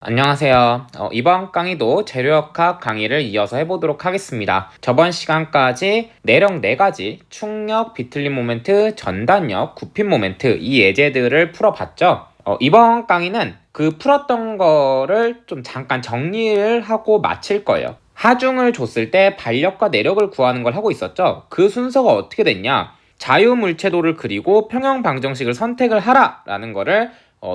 안녕하세요. 이번 강의도 재료역학 강의를 이어서 해보도록 하겠습니다. 저번 시간까지 내력 4가지, 충력, 비틀림 모멘트, 전단력, 굽힘 모멘트 이 예제들을 풀어봤죠. 이번 강의는 그 풀었던 거를 좀 잠깐 정리를 하고 마칠 거예요. 하중을 줬을 때 반력과 내력을 구하는 걸 하고 있었죠. 그 순서가 어떻게 됐냐? 자유물체도를 그리고 평형방정식을 선택을 하라라는 거를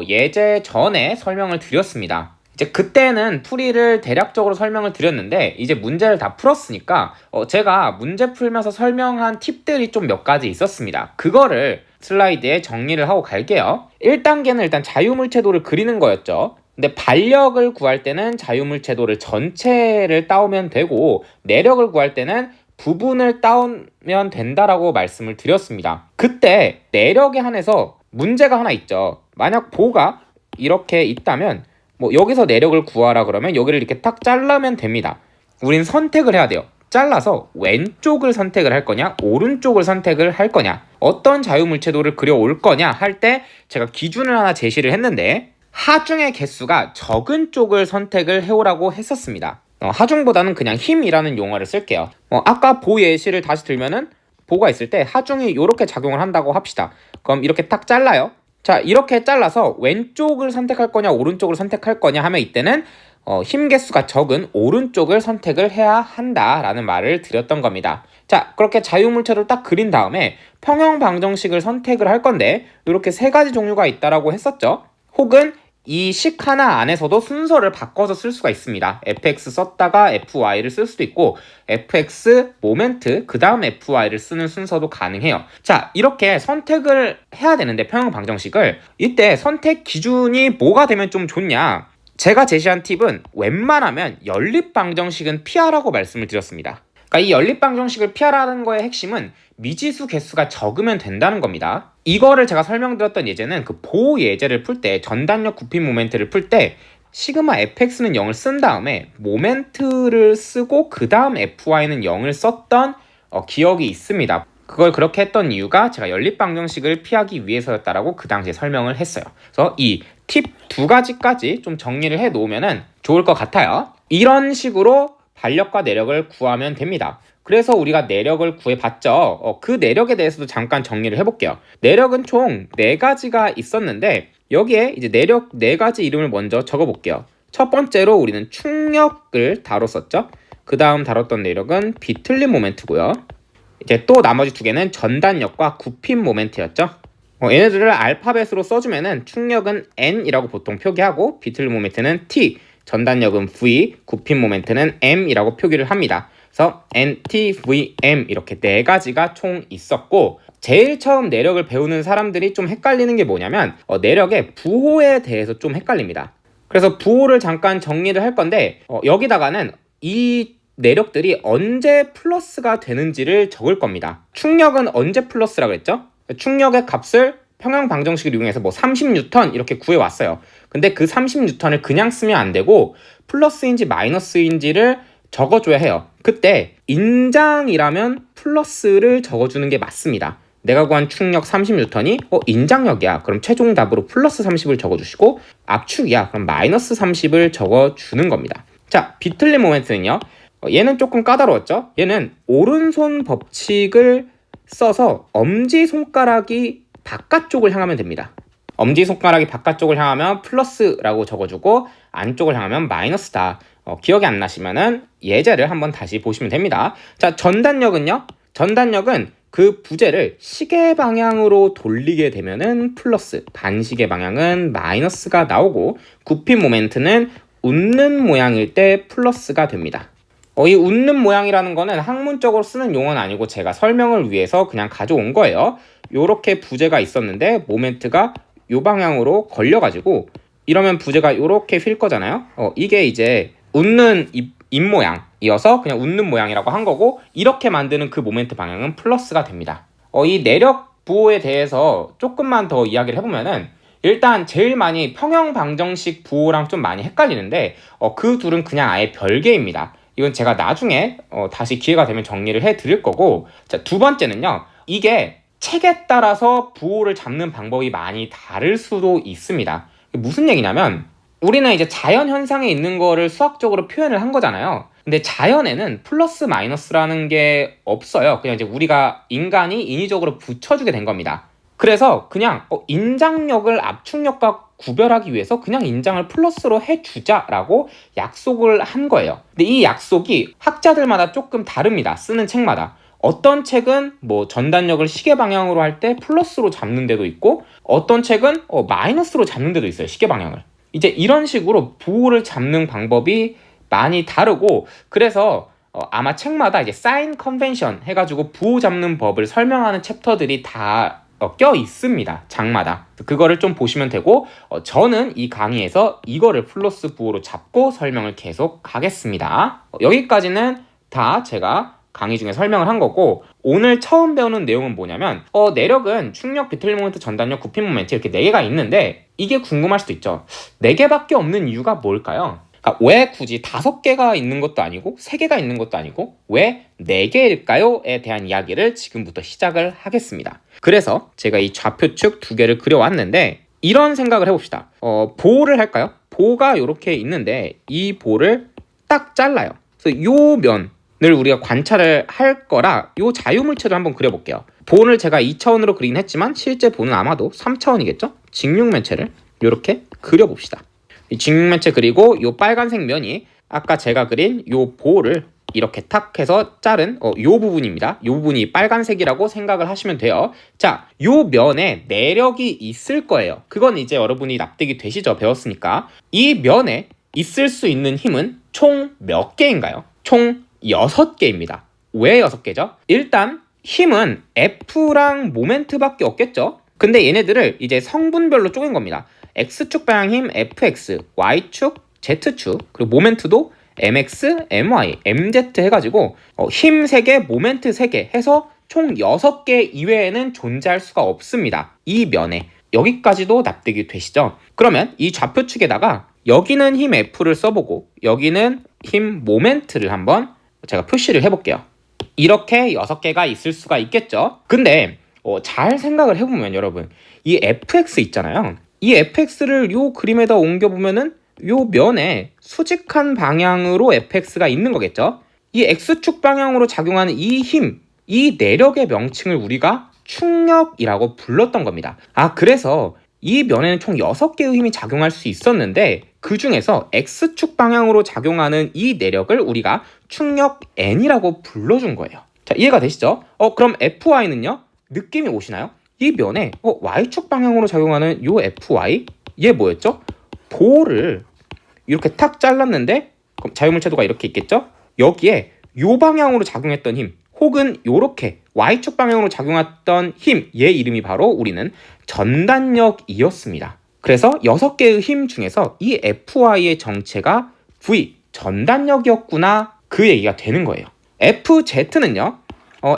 예제 전에 설명을 드렸습니다. 이제 그때는 풀이를 대략적으로 설명을 드렸는데 이제 문제를 다 풀었으니까 제가 문제 풀면서 설명한 팁들이 좀 몇 가지 있었습니다. 그거를 슬라이드에 정리를 하고 갈게요. 1단계는 일단 자유물체도를 그리는 거였죠. 근데 반력을 구할 때는 자유물체도를 전체를 따오면 되고 내력을 구할 때는 부분을 따오면 된다라고 말씀을 드렸습니다. 그때 내력에 한해서 문제가 하나 있죠. 만약 보가 이렇게 있다면 여기서 내력을 구하라 그러면 여기를 이렇게 딱 잘라면 됩니다. 우린 선택을 해야 돼요. 잘라서 왼쪽을 선택을 할 거냐 오른쪽을 선택을 할 거냐 어떤 자유물체도를 그려올 거냐 할 때 제가 기준을 하나 제시를 했는데 하중의 개수가 적은 쪽을 선택을 해오라고 했었습니다. 하중보다는 그냥 힘이라는 용어를 쓸게요. 아까 보 예시를 다시 들면은 보가 있을 때 하중이 이렇게 작용을 한다고 합시다. 그럼 이렇게 딱 잘라요. 자, 이렇게 잘라서 왼쪽을 선택할 거냐 오른쪽을 선택할 거냐 하면 이때는 힘 개수가 적은 오른쪽을 선택을 해야 한다라는 말을 드렸던 겁니다. 자, 그렇게 자유물체를 딱 그린 다음에 평형방정식을 선택을 할 건데 이렇게 3가지 종류가 있다라고 했었죠. 혹은 이 식 하나 안에서도 순서를 바꿔서 쓸 수가 있습니다. fx 썼다가 fy를 쓸 수도 있고 fx 모멘트 그 다음 fy를 쓰는 순서도 가능해요. 자, 이렇게 선택을 해야 되는데 평형방정식을 이때 선택 기준이 뭐가 되면 좀 좋냐? 제가 제시한 팁은 웬만하면 연립방정식은 피하라고 말씀을 드렸습니다. 그러니까 이 연립방정식을 피하라는 거의 핵심은 미지수 개수가 적으면 된다는 겁니다. 이거를 제가 설명드렸던 예제는 그 보 예제를 풀 때 전단력 굽힘 모멘트를 풀 때 시그마 fx는 0을 쓴 다음에 모멘트를 쓰고 그 다음 fy는 0을 썼던 기억이 있습니다. 그걸 그렇게 했던 이유가 제가 연립방정식을 피하기 위해서였다라고 그 당시에 설명을 했어요. 그래서 이 팁 2가지까지 좀 정리를 해 놓으면 좋을 것 같아요. 이런 식으로 반력과 내력을 구하면 됩니다. 그래서 우리가 내력을 구해봤죠. 그 내력에 대해서도 잠깐 정리를 해볼게요. 내력은 총 4가지가 있었는데 여기에 이제 내력 4가지 이름을 먼저 적어볼게요. 첫 번째로 우리는 충력을 다뤘었죠. 그 다음 다뤘던 내력은 비틀림 모멘트고요. 이제 또 나머지 2개는 전단력과 굽힘 모멘트였죠. 얘네들을 알파벳으로 써주면은 충력은 N이라고 보통 표기하고 비틀림 모멘트는 T, 전단력은 V, 굽힘 모멘트는 M이라고 표기를 합니다. 그래서 N, T, V, M 이렇게 4가지가 총 있었고 제일 처음 내력을 배우는 사람들이 좀 헷갈리는 게 뭐냐면 내력의 부호에 대해서 좀 헷갈립니다. 그래서 부호를 잠깐 정리를 할 건데 여기다가는 이 내력들이 언제 플러스가 되는지를 적을 겁니다. 충력은 언제 플러스라고 했죠? 충력의 값을 평형방정식을 이용해서 30N 이렇게 구해왔어요. 근데 그 30N을 그냥 쓰면 안 되고 플러스인지 마이너스인지를 적어줘야 해요. 그때 인장이라면 플러스를 적어주는 게 맞습니다. 내가 구한 충력 30N이 인장력이야. 그럼 최종 답으로 플러스 30을 적어주시고 압축이야. 그럼 마이너스 30을 적어주는 겁니다. 자, 비틀림 모멘트는요. 얘는 조금 까다로웠죠? 얘는 오른손 법칙을 써서 엄지손가락이 바깥쪽을 향하면 됩니다. 엄지손가락이 바깥쪽을 향하면 플러스라고 적어주고 안쪽을 향하면 마이너스다. 기억이 안 나시면은 예제를 한번 다시 보시면 됩니다. 자, 전단력은요? 전단력은 그 부재를 시계 방향으로 돌리게 되면은 플러스, 반시계 방향은 마이너스가 나오고 굽힘 모멘트는 웃는 모양일 때 플러스가 됩니다. 이 웃는 모양이라는 거는 학문적으로 쓰는 용어는 아니고 제가 설명을 위해서 그냥 가져온 거예요. 요렇게 부재가 있었는데 모멘트가 요 방향으로 걸려가지고 이러면 부재가 요렇게 휠 거잖아요. 이게 이제 웃는 입 모양이어서 그냥 웃는 모양이라고 한 거고 이렇게 만드는 그 모멘트 방향은 플러스가 됩니다. 이 내력 부호에 대해서 조금만 더 이야기를 해보면은 일단 제일 많이 평형방정식 부호랑 좀 많이 헷갈리는데 그 둘은 그냥 아예 별개입니다. 이건 제가 나중에 다시 기회가 되면 정리를 해드릴 거고 자, 2번째는요. 이게 책에 따라서 부호를 잡는 방법이 많이 다를 수도 있습니다. 무슨 얘기냐면 우리는 이제 자연 현상에 있는 거를 수학적으로 표현을 한 거잖아요. 근데 자연에는 플러스 마이너스라는 게 없어요. 그냥 이제 우리가 인간이 인위적으로 붙여주게 된 겁니다. 그래서 그냥 인장력을 압축력과 구별하기 위해서 그냥 인장을 플러스로 해주자라고 약속을 한 거예요. 근데 이 약속이 학자들마다 조금 다릅니다. 쓰는 책마다. 어떤 책은 뭐 전단력을 시계 방향으로 할 때 플러스로 잡는 데도 있고, 어떤 책은 마이너스로 잡는 데도 있어요. 시계 방향을. 이제 이런 식으로 부호를 잡는 방법이 많이 다르고, 그래서 아마 책마다 이제 사인 컨벤션 해가지고 부호 잡는 법을 설명하는 챕터들이 다 껴 있습니다. 장마다. 그거를 좀 보시면 되고, 저는 이 강의에서 이거를 플러스 부호로 잡고 설명을 계속 하겠습니다. 여기까지는 다 제가 강의 중에 설명을 한 거고, 오늘 처음 배우는 내용은 뭐냐면 내력은 충력, 비틀림 모멘트, 전단력, 굽힘 모멘트 이렇게 4개가 있는데, 이게 궁금할 수도 있죠. 4개밖에 없는 이유가 뭘까요? 그러니까 왜 굳이 5개가 있는 것도 아니고 3개가 있는 것도 아니고 왜 4개일까요?에 대한 이야기를 지금부터 시작을 하겠습니다. 그래서 제가 이 좌표축 2개를 그려왔는데, 이런 생각을 해봅시다. 보를 할까요? 보가 이렇게 있는데 이 보를 딱 잘라요. 그래서 요 면을 우리가 관찰을 할 거라 요 자유물체를 한번 그려볼게요. 보를 제가 2차원으로 그리긴 했지만 실제 보는 아마도 3차원이겠죠? 직육면체를 이렇게 그려봅시다. 이 직육면체 그리고 요 빨간색 면이 아까 제가 그린 요 보를 이렇게 탁 해서 자른 요 부분입니다. 요 부분이 빨간색이라고 생각을 하시면 돼요. 자, 요 면에 내력이 있을 거예요. 그건 이제 여러분이 납득이 되시죠? 배웠으니까. 이 면에 있을 수 있는 힘은 총 몇 개인가요? 총 6개입니다. 왜 6개죠? 일단 힘은 F랑 모멘트밖에 없겠죠? 근데 얘네들을 이제 성분별로 쪼갠 겁니다. X축 방향 힘 Fx, Y축, Z축, 그리고 모멘트도 MX, MY, MZ 해가지고 힘 3개, 모멘트 3개 해서 총 6개 이외에는 존재할 수가 없습니다. 이 면에. 여기까지도 납득이 되시죠? 그러면 이 좌표축에다가 여기는 힘 F를 써보고 여기는 힘 모멘트를 한번 제가 표시를 해볼게요. 이렇게 6개가 있을 수가 있겠죠? 근데 잘 생각을 해보면 여러분, 이 fx 있잖아요. 이 fx를 요 그림에다 옮겨보면은 요 면에 수직한 방향으로 fx가 있는 거겠죠? 이 x축 방향으로 작용하는 이 힘, 이 내력의 명칭을 우리가 충력이라고 불렀던 겁니다. 그래서 이 면에는 총 6개의 힘이 작용할 수 있었는데, 그 중에서 x축 방향으로 작용하는 이 내력을 우리가 충력 n이라고 불러준 거예요. 자, 이해가 되시죠? 그럼 fy는요? 느낌이 오시나요? 이 면에 y축 방향으로 작용하는 요 fy, 얘 뭐였죠? 보를 이렇게 탁 잘랐는데 그럼 자유물체도가 이렇게 있겠죠? 여기에 요 방향으로 작용했던 힘, 혹은 요렇게 y축 방향으로 작용했던 힘, 얘 이름이 바로 우리는 전단력이었습니다. 그래서 6개의 힘 중에서 이 fy의 정체가 v, 전단력이었구나, 그 얘기가 되는 거예요. FZ는요,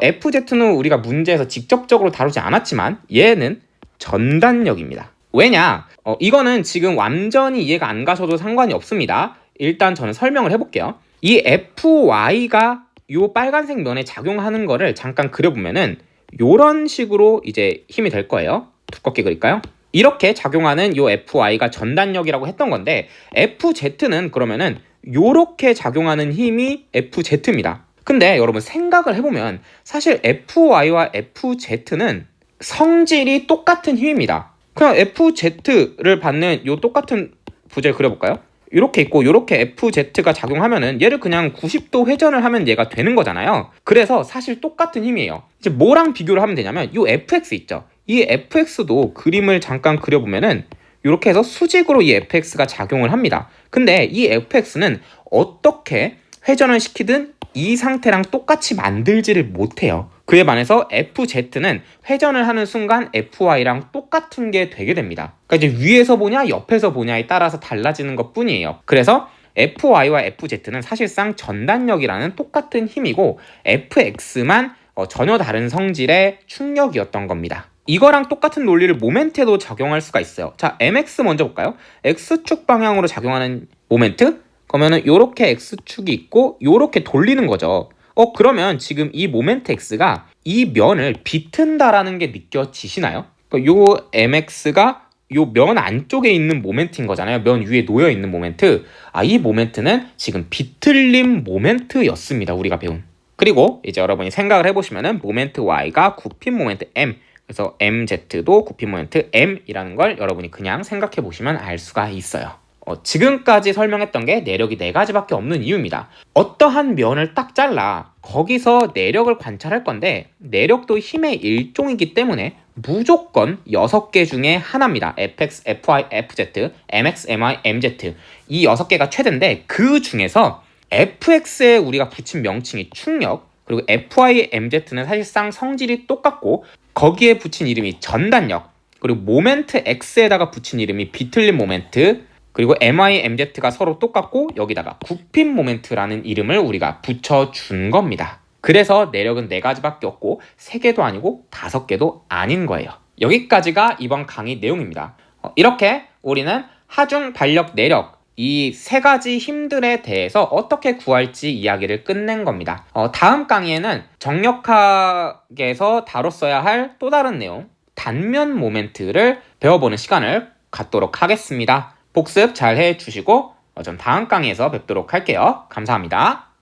FZ는 우리가 문제에서 직접적으로 다루지 않았지만 얘는 전단력입니다. 왜냐? 이거는 지금 완전히 이해가 안 가셔도 상관이 없습니다. 일단 저는 설명을 해볼게요. 이 FY가 요 빨간색 면에 작용하는 거를 잠깐 그려보면은 요런 식으로 이제 힘이 될 거예요. 두껍게 그릴까요? 이렇게 작용하는 요 FY가 전단력이라고 했던 건데, FZ는 그러면은 요렇게 작용하는 힘이 FZ입니다. 근데 여러분 생각을 해보면 사실 FY와 FZ는 성질이 똑같은 힘입니다. 그냥 FZ를 받는 요 똑같은 부재를 그려볼까요? 이렇게 있고 이렇게 FZ가 작용하면은 얘를 그냥 90도 회전을 하면 얘가 되는 거잖아요. 그래서 사실 똑같은 힘이에요. 이제 뭐랑 비교를 하면 되냐면 요 FX 있죠. 이 FX도 그림을 잠깐 그려보면은 이렇게 해서 수직으로 이 FX가 작용을 합니다. 근데 이 FX는 어떻게 회전을 시키든 이 상태랑 똑같이 만들지를 못해요. 그에 반해서 FZ는 회전을 하는 순간 FY랑 똑같은 게 되게 됩니다. 그러니까 이제 위에서 보냐 옆에서 보냐에 따라서 달라지는 것 뿐이에요. 그래서 FY와 FZ는 사실상 전단력이라는 똑같은 힘이고 FX만 전혀 다른 성질의 충력이었던 겁니다. 이거랑 똑같은 논리를 모멘트에도 적용할 수가 있어요. 자, MX 먼저 볼까요? X축 방향으로 작용하는 모멘트? 그러면은 요렇게 X축이 있고 요렇게 돌리는 거죠. 그러면 지금 이 모멘트 X가 이 면을 비튼다라는 게 느껴지시나요? 요 MX가 요 면 안쪽에 있는 모멘트인 거잖아요. 면 위에 놓여 있는 모멘트. 이 모멘트는 지금 비틀림 모멘트였습니다. 우리가 배운. 그리고 이제 여러분이 생각을 해보시면은 모멘트 Y가 굽힌 모멘트 M. 그래서 MZ도 굽힌 모멘트 M이라는 걸 여러분이 그냥 생각해 보시면 알 수가 있어요. 지금까지 설명했던 게 내력이 4가지밖에 없는 이유입니다. 어떠한 면을 딱 잘라 거기서 내력을 관찰할 건데 내력도 힘의 일종이기 때문에 무조건 6개 중에 하나입니다. fx, fy, fz, mx, my, mz 이 6개가 최대인데 그 중에서 fx에 우리가 붙인 명칭이 충력, 그리고 fy, mz는 사실상 성질이 똑같고 거기에 붙인 이름이 전단력, 그리고 모멘트 x에다가 붙인 이름이 비틀림 모멘트, 그리고 MI, MZ가 서로 똑같고 여기다가 굽힌 모멘트라는 이름을 우리가 붙여준 겁니다. 그래서 내력은 4가지밖에 없고 3개도 아니고 5개도 아닌 거예요. 여기까지가 이번 강의 내용입니다. 이렇게 우리는 하중, 반력, 내력 이 3가지 힘들에 대해서 어떻게 구할지 이야기를 끝낸 겁니다. 다음 강의에는 정력학에서 다뤘어야 할 또 다른 내용, 단면 모멘트를 배워보는 시간을 갖도록 하겠습니다. 복습 잘 해주시고 전 다음 강의에서 뵙도록 할게요. 감사합니다.